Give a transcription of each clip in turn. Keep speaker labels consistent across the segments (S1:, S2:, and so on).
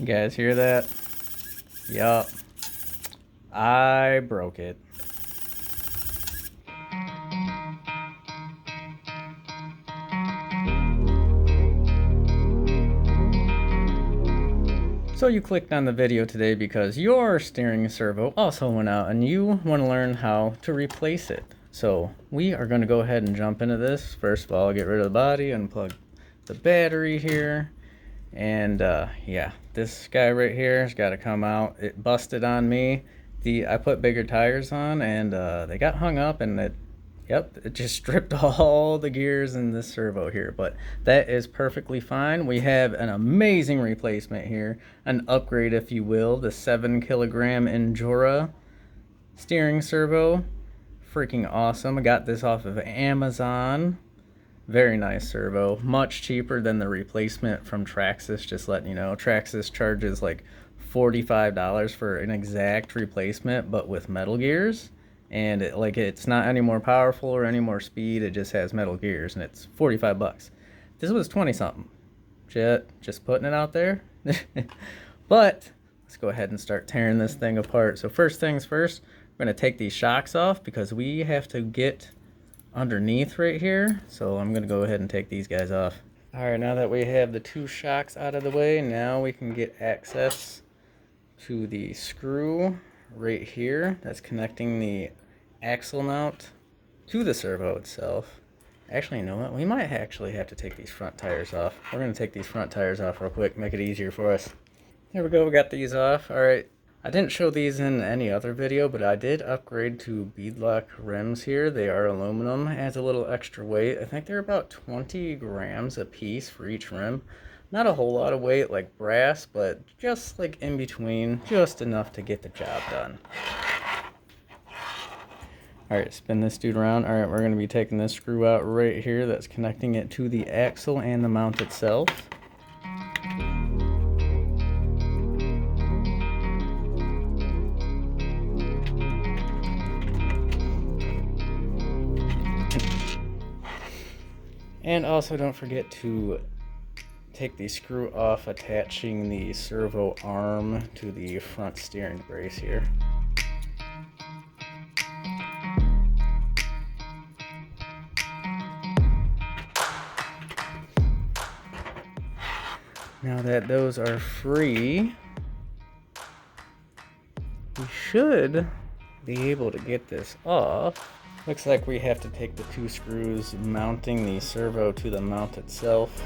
S1: You guys hear that? Yup. I broke it. So you clicked on the video today because your steering servo also went out and you want to learn how to replace it. So we are going to go ahead and jump into this. First of all, get rid of the body, unplug the battery here. And yeah, this guy right here has got to come out. It busted on me. I put bigger tires on and they got hung up, and it just stripped all the gears in this servo here, but that is perfectly fine. We have an amazing replacement here, an upgrade if you will, the 7 kilogram Endura steering servo. Freaking awesome. I got this off of Amazon. Very nice servo, much cheaper than the replacement from Traxxas, just letting you know. Traxxas charges like $45 for an exact replacement, but with metal gears. And it's not any more powerful or any more speed, it just has metal gears, and it's 45 bucks. This was 20 something. Just putting it out there. But let's go ahead and start tearing this thing apart. So first things first, we're going to take these shocks off because we have to get underneath right here. So I'm going to go ahead and take these guys off. Alright, now that we have the two shocks out of the way, now we can get access to the screw right here that's connecting the axle mount to the servo itself. Actually, you know what? We might actually have to take these front tires off. We're going to take these front tires off real quick, make it easier for us. There we go, we got these off. Alright, I didn't show these in any other video, but I did upgrade to beadlock rims here. They are aluminum, adds a little extra weight. I think they're about 20 grams a piece for each rim. Not a whole lot of weight like brass, but just like in between, just enough to get the job done. Alright, spin this dude around. Alright, we're going to be taking this screw out right here that's connecting it to the axle and the mount itself. And also don't forget to take the screw off attaching the servo arm to the front steering brace here. Now that those are free, we should be able to get this off. Looks like we have to take the two screws mounting the servo to the mount itself.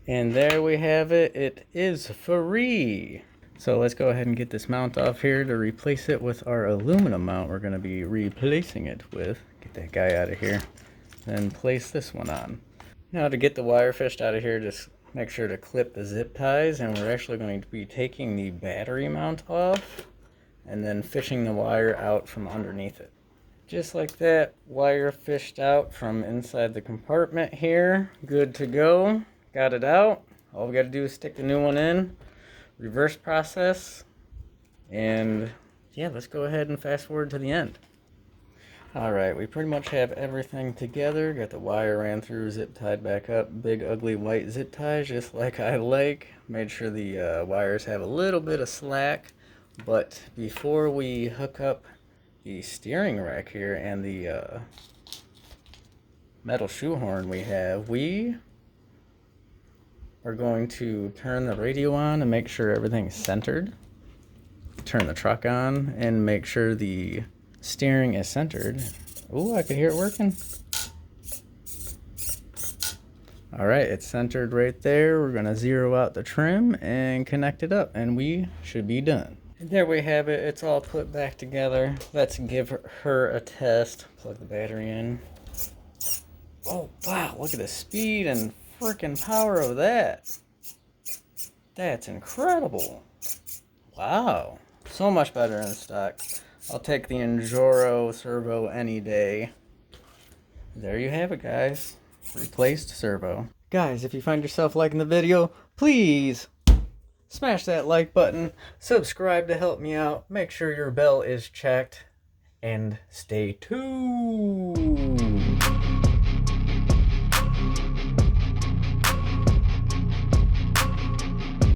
S1: And there we have it. It is free. So let's go ahead and get this mount off here to replace it with our aluminum mount we're going to be replacing it with. Get that guy out of here. Then place this one on. Now to get the wire fished out of here, just make sure to clip the zip ties, and we're actually going to be taking the battery mount off and then fishing the wire out from underneath it. Just like that, wire fished out from inside the compartment here. Good to go. Got it out. All we got to do is stick the new one in, reverse process, and yeah, let's go ahead and fast forward to the end. Alright, we pretty much have everything together. Got the wire ran through, zip tied back up, big ugly white zip ties just like I like. Made sure the wires have a little bit of slack, but before we hook up the steering rack here and the metal shoehorn we are going to turn the radio on and make sure everything's centered. Turn the truck on and make sure the steering is centered. Ooh, I could hear it working. Alright, it's centered right there. We're going to zero out the trim and connect it up, and we should be done. And there we have it. It's all put back together. Let's give her a test. Plug the battery in. Oh, wow, look at the speed and freaking power of that. That's incredible. Wow, so much better in stock. I'll take the Enduro servo any day. There you have it, guys. Replaced servo. Guys, if you find yourself liking the video, please smash that like button, subscribe to help me out, make sure your bell is checked, and stay tuned.